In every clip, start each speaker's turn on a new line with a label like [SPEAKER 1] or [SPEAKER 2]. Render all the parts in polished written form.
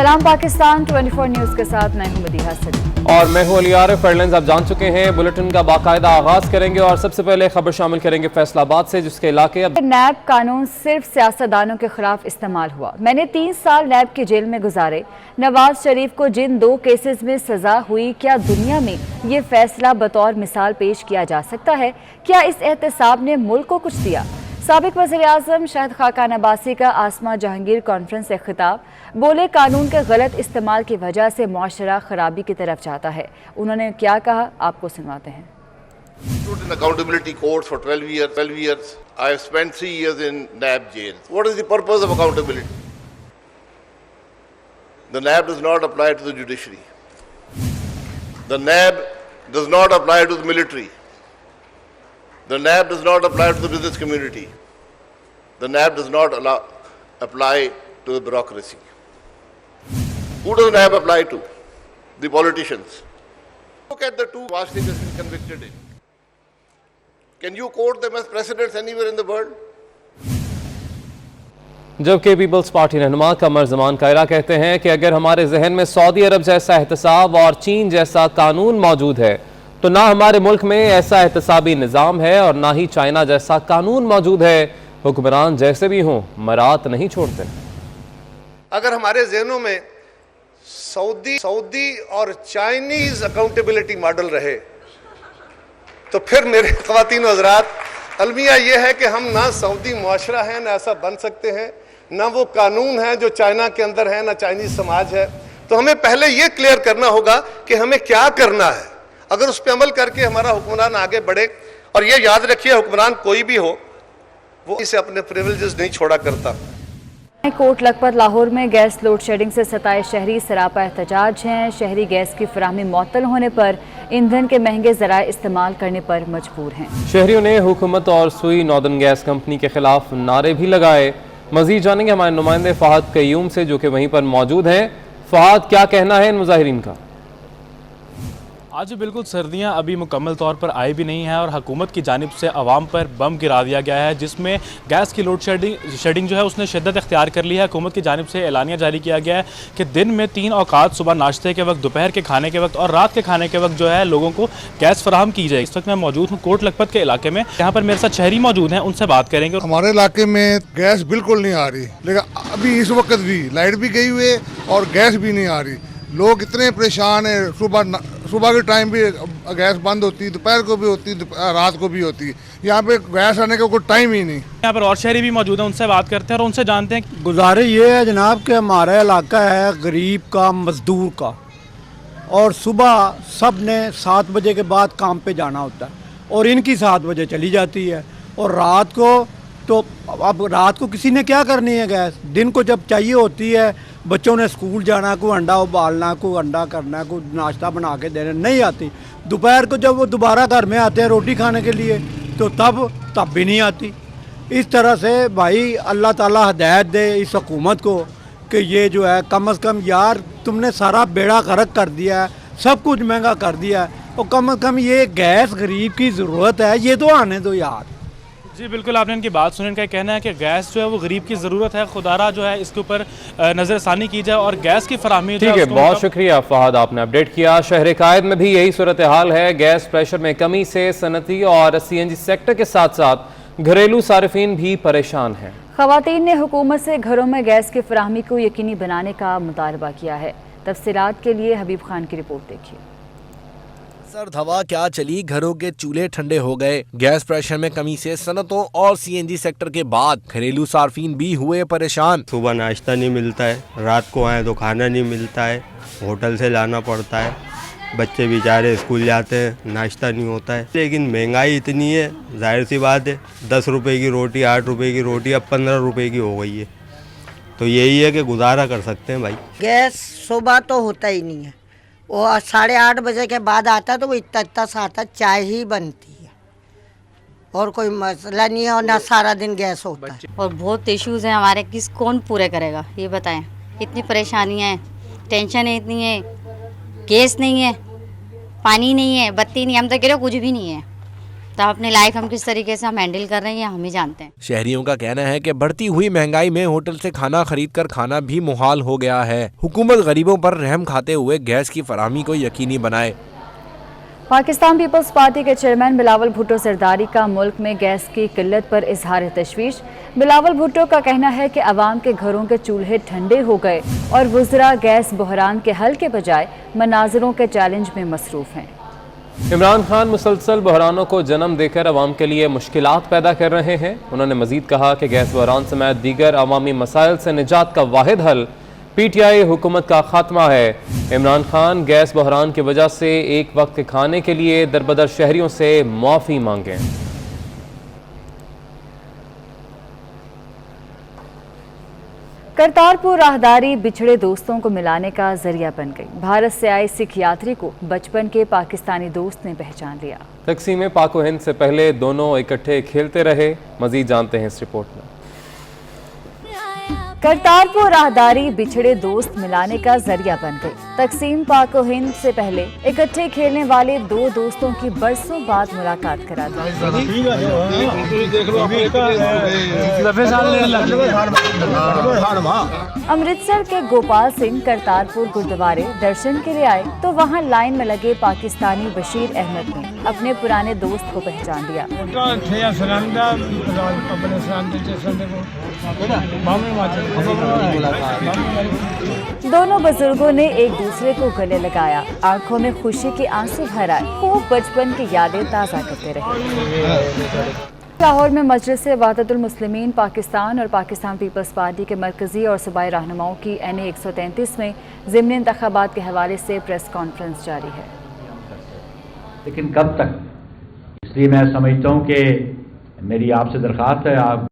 [SPEAKER 1] सलाम पाकिस्तान 24 न्यूज़ के साथ मैं हूं मदीहा सलीम
[SPEAKER 2] और मैं हूं अली आरिफ। हेडलाइंस आप जान चुके हैं, बुलेटिन का बाकायदा आगाज करेंगे और सबसे पहले खबर शामिल करेंगे फैसलाबाद से, जिसके इलाके अब
[SPEAKER 1] नैब कानून सिर्फ सियासतदानों के खिलाफ इस्तेमाल हुआ। मैंने 3 साल नैब की जेल में गुजारे। नवाज शरीफ को जिन 2 केसेस में सजा हुई, क्या दुनिया में ये फैसला बतौर मिसाल पेश किया जा सकता है? क्या इस एहतसाब ने मुल्क को कुछ दिया? साबिक वज़ीर-ए-आज़म शहद खाकान अब्बासी का आसमा जहांगीर कॉन्फ्रेंस से खिताब। बोले कानून के गलत इस्तेमाल की वजह से मुआशरा खराबी की तरफ जाता है। उन्होंने क्या कहा, आपको सुनाते हैं।
[SPEAKER 3] In accountability courts for 12 years. I have spent 3 years in NAB jail. What is the purpose of accountability? The NAB does not apply to the judiciary. The NAB does not apply to the military. The NAB does not apply to the business community. The NAB does not apply to the bureaucracy. Who does NAB apply to? The politicians. Look at the 2 Washington has been convicted in. Can you quote them as precedents anywhere in the world?
[SPEAKER 2] जबकि peoples party रहनुमा कमर जमान कायरा कहते हैं कि अगर हमारे जहन में Saudi अरब जैसा एहतसाब और चीन जैसा कानून मौजूद है तो ना हमारे मुल्क में ऐसा एहतसाबी निज़ाम है और ना ही चाइना जैसा कानून मौजूद है। हुक्मरान जैसे भी हों मरात नहीं छोड़ते।
[SPEAKER 4] अगर हमारे जहनों में सऊदी और चाइनीज अकाउंटेबिलिटी मॉडल रहे तो फिर मेरे ख़वातीन और हज़रात, अलमिया ये है कि हम ना सऊदी मुआशरा है, ना ऐसा बन सकते हैं, ना वो कानून है जो चाइना के अंदर है, ना चाइनीज समाज है। तो हमें पहले ये क्लियर करना होगा कि हमें क्या करना है। अगर उस पर अमल करके हमारा हुक्मरान आगे बढ़े, और ये याद रखिए हुक्मरान कोई भी हो वो इसे अपने प्रिविलेजेस नहीं छोड़ा करता।
[SPEAKER 1] कोट लखपत लाहौर में गैस लोड शेडिंग से सताए शहरी सरापा एहतजाज हैं। शहरी गैस की फराहमी मुअत्तल होने पर ईंधन के महंगे ज़राए इस्तेमाल करने पर मजबूर हैं।
[SPEAKER 2] शहरियों ने हुकूमत और सुई नॉर्दर्न गैस कंपनी के खिलाफ नारे भी लगाए। मजीद जानेंगे हमारे नुमाइंदे फहद कयूम से, जो कि वहीं पर मौजूद हैं। फहद, क्या कहना है इन मुजाहिरीन का?
[SPEAKER 5] आज बिल्कुल सर्दियां अभी मुकम्मल तौर पर आई भी नहीं है और हुकूमत की जानिब से आवाम पर बम गिरा दिया गया है, जिसमें गैस की लोड शेडिंग जो है उसने शिद्दत इख्तियार कर ली है। हुकूमत की जानिब से एलानिया जारी किया गया है कि दिन में 3 औकात, सुबह नाश्ते के वक्त, दोपहर के खाने के वक्त और रात के खाने के वक्त जो है लोगों को गैस फराहम की जाए। इस वक्त मैं मौजूद हूँ कोट लखपत के इलाके में। यहाँ पर मेरे साथ शहरी मौजूद हैं, उनसे बात करेंगे।
[SPEAKER 6] हमारे इलाके में गैस बिल्कुल नहीं आ रही, लेकिन अभी इस वक्त भी लाइट भी गई हुई है और गैस भी नहीं आ रही। लोग इतने परेशान हैं। सुबह के टाइम भी गैस बंद होती है, दोपहर को भी होती है, रात को भी होती है। यहाँ पे गैस आने का कोई टाइम ही नहीं।
[SPEAKER 5] यहाँ पर और शहरी भी मौजूद हैं, उनसे बात करते हैं और उनसे जानते हैं।
[SPEAKER 7] गुजारे ये है जनाब कि हमारा इलाका है गरीब का, मजदूर का, और सुबह सब ने 7 बजे के बाद काम पे जाना होता है और इनकी 7 बजे चली जाती है। और रात को तो अब रात को किसी ने क्या करनी है गैस, दिन को जब चाहिए होती है, बच्चों ने स्कूल जाना, कोई अंडा उबालना, कोई अंडा करना, कोई नाश्ता बना के देना, नहीं आती। दोपहर को जब वो दोबारा घर में आते हैं रोटी खाने के लिए तो तब भी नहीं आती। इस तरह से भाई अल्लाह ताला हिदायत दे इस हुकूमत को कि ये जो है कम से कम यार तुमने सारा बेड़ा गर्क कर दिया है, सब कुछ महंगा कर दिया है, और कम से कम ये गैस गरीब की ज़रूरत है, ये तो आने दो यार।
[SPEAKER 5] जी बिल्कुल, आपने इनकी बात सुनी। इनका कहना है कि गैस जो है वो गरीब की ज़रूरत है, खुदारा जो है इसके ऊपर नज़रसानी की जाए और गैस की फराहमी।
[SPEAKER 2] ठीक है, बहुत शुक्रिया फहद, आपने अपडेट किया। शहर कायद में भी यही सूरत हाल है। गैस प्रेशर में कमी से सनती और CNG सेक्टर के साथ साथ घरेलू सारिफीन भी परेशान हैं।
[SPEAKER 1] ख़वातीन ने हुकूमत से घरों में गैस की फराहमी को यकीनी बनाने का मुतालबा किया है। तफसीलात के लिए हबीब खान की रिपोर्ट देखिए।
[SPEAKER 8] सर्द हवा क्या चली, घरों के चूल्हे ठंडे हो गए। गैस प्रेशर में कमी से सनतों और CNG सेक्टर के बाद घरेलू सार्फिन भी हुए परेशान।
[SPEAKER 9] सुबह नाश्ता नहीं मिलता है, रात को आए तो खाना नहीं मिलता है, होटल से लाना पड़ता है, बच्चे बेचारे स्कूल जाते हैं, नाश्ता नहीं होता है। लेकिन महंगाई इतनी है, जाहिर सी बात है, 10 रुपए की रोटी, 8 रुपए की रोटी अब 15 रुपए की हो गई है। तो यही है कि गुजारा कर सकते हैं भाई।
[SPEAKER 10] गैस सुबह तो होता ही नहीं है, वो 8:30 बजे के बाद आता तो वो इतना सा आता, चाय ही बनती है और कोई मसला नहीं है, और ना सारा दिन गैस होता है।
[SPEAKER 11] और बहुत इश्यूज़ हैं हमारे, कौन पूरे करेगा ये बताएं। इतनी परेशानियां हैं, टेंशन है इतनी है, गैस नहीं है, पानी नहीं है, बत्ती नहीं, हम तो कह रहे कुछ भी नहीं है। तो अपनी लाइफ हम किस तरीके से हम हैंडल कर रहे हैं ये हम ही जानते हैं।
[SPEAKER 8] शहरियों का कहना है कि बढ़ती हुई महंगाई में होटल से खाना खरीद कर खाना भी मुहाल हो गया है। हुकूमत गरीबों पर रहम खाते हुए गैस की फराहमी को यकीनी बनाए।
[SPEAKER 1] पाकिस्तान पीपल्स पार्टी के चेयरमैन बिलावल भुट्टो सरदारी का मुल्क में गैस की किल्लत पर इजहार तशवीश। बिलावल भुट्टो का कहना है कि अवाम के घरों के चूल्हे ठंडे हो गए और वुज़रा गैस बहरान के हल के बजाय मनाजरों के चैलेंज में मसरूफ़ हैं।
[SPEAKER 2] इमरान खान मुसलसल बहरानों को जन्म देकर अवाम के लिए मुश्किलात पैदा कर रहे हैं। उन्होंने मजीद कहा कि गैस बहरान समेत दीगर अवामी मसाइल से निजात का वाहिद हल PTI हुकूमत का खात्मा है। इमरान खान गैस बहरान की वजह से एक वक्त के खाने के लिए दरबदर शहरियों से माफ़ी मांगें।
[SPEAKER 1] करतारपुर राहदारी बिछड़े दोस्तों को मिलाने का जरिया बन गई। भारत से आए सिख यात्री को बचपन के पाकिस्तानी दोस्त ने पहचान लिया।
[SPEAKER 2] तकसीम पाक व हिंद से पहले दोनों इकट्ठे खेलते रहे। मजीद जानते हैं इस रिपोर्ट में।
[SPEAKER 1] करतारपुर राहदारी बिछड़े दोस्त मिलाने का जरिया बन गई। तकसीम पाक व हिंद से पहले इकट्ठे खेलने वाले दो दोस्तों की बरसों बाद मुलाकात करा दी। अमृतसर के गोपाल सिंह करतारपुर गुरुद्वारे दर्शन के लिए आए तो वहां लाइन में लगे पाकिस्तानी बशीर अहमद ने अपने पुराने दोस्त को पहचान लिया। दोनों बुजुर्गों ने एक दूसरे को गले लगाया, आंखों में खुशी के आंसू भर आए, खूब बचपन की यादें ताज़ा करते रहे। लाहौर में मजलिस वहदतुल मुस्लिमीन पाकिस्तान और पाकिस्तान पीपल्स पार्टी के मरकजी और सूबाई रहनुमाओं की NA 133 में ज़िमनी इंतखाबात के हवाले से प्रेस कॉन्फ्रेंस जारी है।
[SPEAKER 12] लेकिन कब तक, इसलिए मैं समझता हूँ कि मेरी आपसे दरख्वास्त है, आप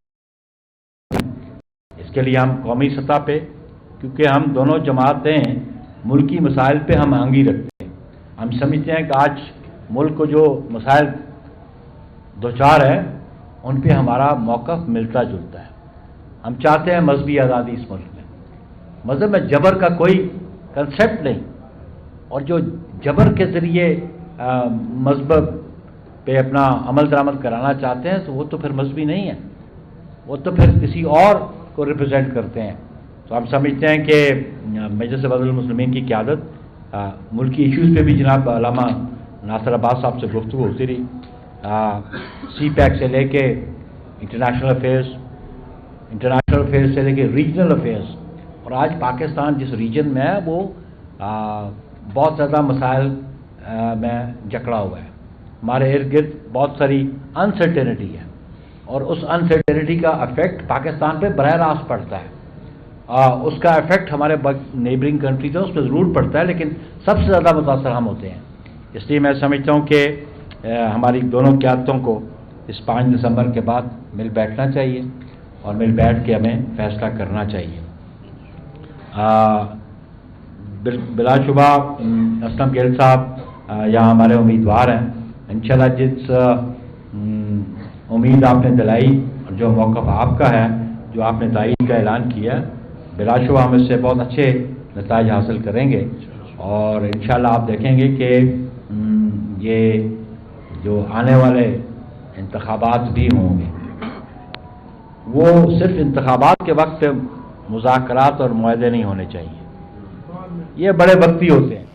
[SPEAKER 12] इसके लिए हम कौमी सतह पे, क्योंकि हम दोनों जमातें मुल्की मसाइल पे हम आंगी रखते हैं। हम समझते हैं कि आज मुल्क को जो मसाइल दो चार है उन पे हमारा मौक़िफ़ मिलता जुलता है। हम चाहते हैं मजहबी आज़ादी इस मुल्क में। मज़हब में जबर का कोई कंसेप्ट नहीं, और जो जबर के ज़रिए मजहब पे अपना अमल दरामद कराना चाहते हैं तो वो तो फिर मजहबी नहीं है, वो तो फिर किसी और को रिप्रेजेंट करते हैं। तो हम समझते हैं कि मजलिस वहदतुल मुस्लिमीन की क़यादत मुल्की इश्यूज़ पे भी जनाब अल्लामा नासिर अब्बास साहब से गुफ्तगू होती रही। CPAC से लेके इंटरनेशनल अफेयर्स से लेके रीजनल अफेयर्स, और आज पाकिस्तान जिस रीजन में है वो बहुत ज़्यादा मसाइल में जकड़ा हुआ है। हमारे इर्द गिर्द बहुत सारी अनसर्टेनिटी है, और उस अनसर्टेनिटी का इफेक्ट पाकिस्तान पे बरह रास्त पड़ता है। उसका इफेक्ट हमारे नेबरिंग कंट्रीज है उस पर ज़रूर पड़ता है, लेकिन सबसे ज़्यादा मुतासर हम होते हैं। इसलिए मैं समझता हूँ कि हमारी दोनों क़यादतों को इस 5 दिसंबर के बाद मिल बैठना चाहिए और मिल बैठ के हमें फ़ैसला करना चाहिए। बिलाशुबा असलम गिल साहब यहाँ हमारे उम्मीदवार हैं। इंशाल्लाह जिस उम्मीद आपने दिलाई और जो मौक़िफ़ आपका है, जो आपने तायीद का ऐलान किया, बिलाशुबा हम इससे बहुत अच्छे नताइज हासिल करेंगे। और इंशाल्लाह आप देखेंगे कि ये जो आने वाले इंतखाबात भी होंगे वो सिर्फ इंतखाबात के वक्त मुज़ाकरात और मुआहदे नहीं होने चाहिए, ये बड़े वक्ती होते हैं।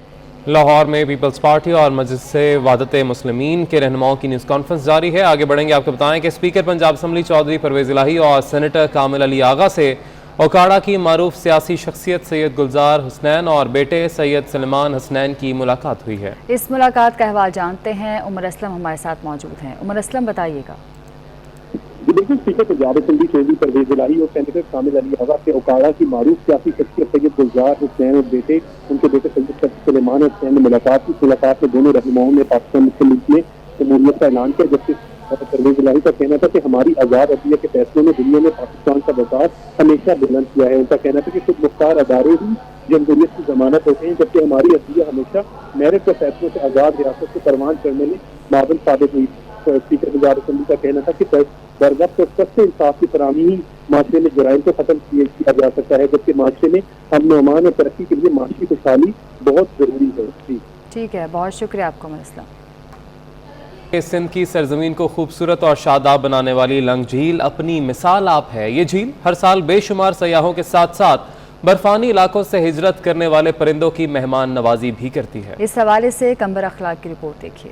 [SPEAKER 2] लाहौर में पीपल्स पार्टी और मजलिस वहदत मुस्लिमीन के रहनुमाओं की न्यूज़ कॉन्फ्रेंस जारी है। आगे बढ़ेंगे, आपको बताएं कि स्पीकर पंजाब असम्बली चौधरी परवेज़ इलाही और सेनेटर कामिल अली आगा से ओकाड़ा की मारूफ सियासी शख्सियत सैयद गुलजार हुसनैन और बेटे सैयद सलमान हसनैन की मुलाकात हुई है।
[SPEAKER 1] इस मुलाकात का अहवाल जानते हैं, उमर असलम हमारे साथ मौजूद हैं। उमर असलम, बताइएगा।
[SPEAKER 13] बिल्कुल, स्पीकर पंजाब असम्बली चौधरी परवेज़ इलाही और सेनेटर कामिल अली आगा से ओकाड़ा की मारूफ सियासी शख्सियत सैयद गुलजार हुसनैन और उनके बेटे सैयद सलमान हसनैन ने मुलाकात की। मुलाकात में दोनों रहनुमाओं ने पाकिस्तान मुस्लिम लीग में जमहूरियत का ऐलान किया, जबकि परवेज़ इलाही का कहना था कि हमारी आज़ाद अदलिया के फैसलों में दुनिया में पाकिस्तान का वक़ार हमेशा बुलंद किया है। उनका कहना था कि खुद मुख्तार अदारे ही जमहूरियत की जमानत होते हैं, जबकि हमारी अदलिया हमेशा मेरिट के फैसलों से आज़ाद रियासत को परवान करने में मावन साबित हुई। स्पीकर पंजाब असम्बली का कहना था कि बरवक्त और सस्ते इंसाफ की फराहमी ही माशरे में जराइम को खत्म किया जा सकता है, जबकि माशरे में अमन अमान और तरक्की के लिए माशी खुशहाली बहुत ज़रूरी है।
[SPEAKER 1] ठीक है, बहुत शुक्रिया आपको उमर असलम।
[SPEAKER 2] सिंध की सरजमीन को खूबसूरत और शादाब बनाने वाली लंग झील अपनी मिसाल आप है। ये झील हर साल बेशुमार सयाहों के साथ साथ बर्फानी इलाकों से हिजरत करने वाले परिंदों की मेहमान नवाजी भी करती है।
[SPEAKER 1] इस हवाले से कंबर अखलाक की रिपोर्ट देखिए।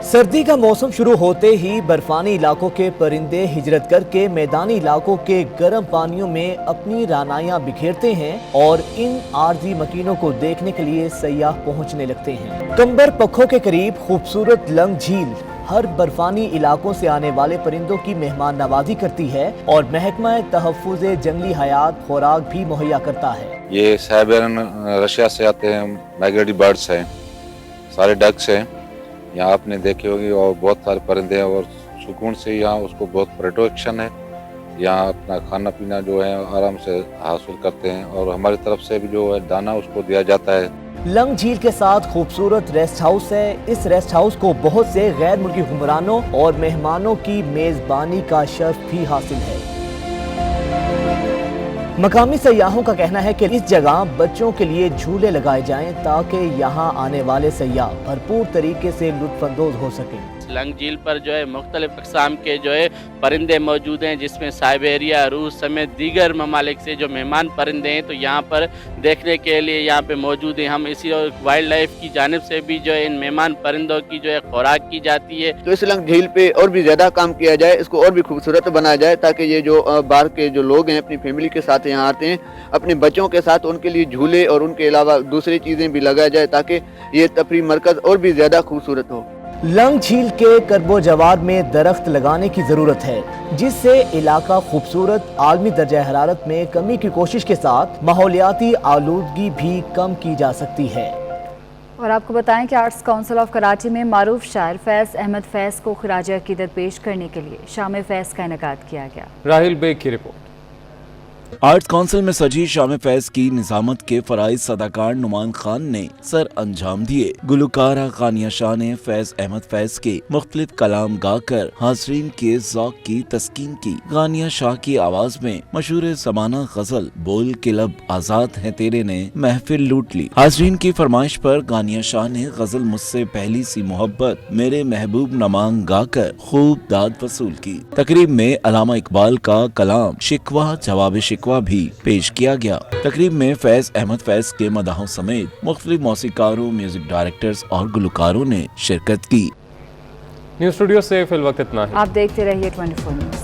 [SPEAKER 14] सर्दी का मौसम शुरू होते ही बर्फानी इलाकों के परिंदे हिजरत करके मैदानी इलाकों के गर्म पानियों में अपनी रानाइयां बिखेरते हैं और इन आर्जी मकीनों को देखने के लिए सयाह पहुंचने लगते हैं। कंबर पखों के करीब खूबसूरत लंग झील हर बर्फानी इलाकों से आने वाले परिंदों की मेहमान नवाजी करती है और महकमा तहफ़्फ़ुज़ जंगली हयात खुराक भी मुहैया करता है।
[SPEAKER 15] ये साइबेरियन रशिया से आते हैं माइग्रेटरी बर्ड्स हैं, सारे डक्स हैं, यहाँ आपने देखे होंगे, और बहुत सारे परिंदे हैं और सुकून से यहाँ उसको बहुत प्रोटेक्शन है। यहाँ अपना खाना पीना जो है आराम से हासिल करते हैं और हमारी तरफ से भी जो है दाना उसको दिया जाता है।
[SPEAKER 14] लंग झील के साथ खूबसूरत रेस्ट हाउस है। इस रेस्ट हाउस को बहुत से गैर मुल्की हुक्मरानों और मेहमानों की मेजबानी का शर्फ भी हासिल है। मकामी सयाहों का कहना है कि इस जगह बच्चों के लिए झूले लगाए जाएं ताकि यहाँ आने वाले सयाह भरपूर तरीके से लुत्फानंदोज हो सकें।
[SPEAKER 16] लंग झील पर जो है मुख्तलिफ अक़साम के जो है परिंदे मौजूद हैं, जिसमें साइबेरिया, रूस समेत दीगर ममालिक से जो मेहमान परिंदे हैं तो यहाँ पर देखने के लिए यहाँ पे मौजूद हैं। हम इसी वाइल्ड लाइफ की जानिब से भी जो है इन मेहमान परिंदों की जो है खुराक की जाती है।
[SPEAKER 17] तो इस लंग झील पे और भी ज़्यादा काम किया जाए, इसको और भी खूबसूरत बनाया जाए ताकि ये जो बाहर के जो लोग हैं अपनी फैमिली के साथ यहाँ आते हैं, अपने बच्चों के साथ उनके लिए झूले और उनके अलावा दूसरी चीज़ें भी लगाया जाए ताकि ये तफरी मरकज़ और भी ज़्यादा खूबसूरत हो।
[SPEAKER 14] लंग झील के करबो जवार में दरख्त लगाने की जरूरत है जिससे इलाका खूबसूरत आलमी दर्जा हरारत में कमी की कोशिश के साथ माहौलियाती आलूदगी भी कम की जा सकती है।
[SPEAKER 1] और आपको बताएं कि आर्ट्स काउंसिल ऑफ कराची में मारूफ शायर फैज़ अहमद फैज़ को खिराज अकीदत पेश करने के लिए शाम फैज़ का इनेकाद किया गया।
[SPEAKER 2] राहिल बेग की रिपोर्ट।
[SPEAKER 18] आर्ट्स काउंसिल में सजी शाम फैज की निजामत के फराइज सदाकार नुमान खान ने सर अंजाम दिए। गुलकारा गानिया शाह ने फैज अहमद फैज के मुख्तलिफ कलाम गाकर हाजरीन के ज़ौक़ की तस्कीन की। गानिया शाह की आवाज में मशहूर ज़माना गजल बोल के लब आजाद है तेरे ने महफिल लूट ली। हाजरीन की फरमाइश पर गानिया शाह ने गजल मुझसे पहली सी मोहब्बत मेरे महबूब नमांग गाकर खूब दाद वसूल की। तकरीब में अलामा इकबाल का कलाम शिकवा जवाब शिकवा भी पेश किया गया। तकरीब में फैज अहमद फैज के मदाहों समेत मुख्तलिफ मौसीकारों, म्यूजिक डायरेक्टर्स और गुलकारों ने शिरकत की।
[SPEAKER 2] न्यूज़ स्टूडियो से फिल वक्त इतना है।
[SPEAKER 1] आप देखते रहिए 24 न्यूज़।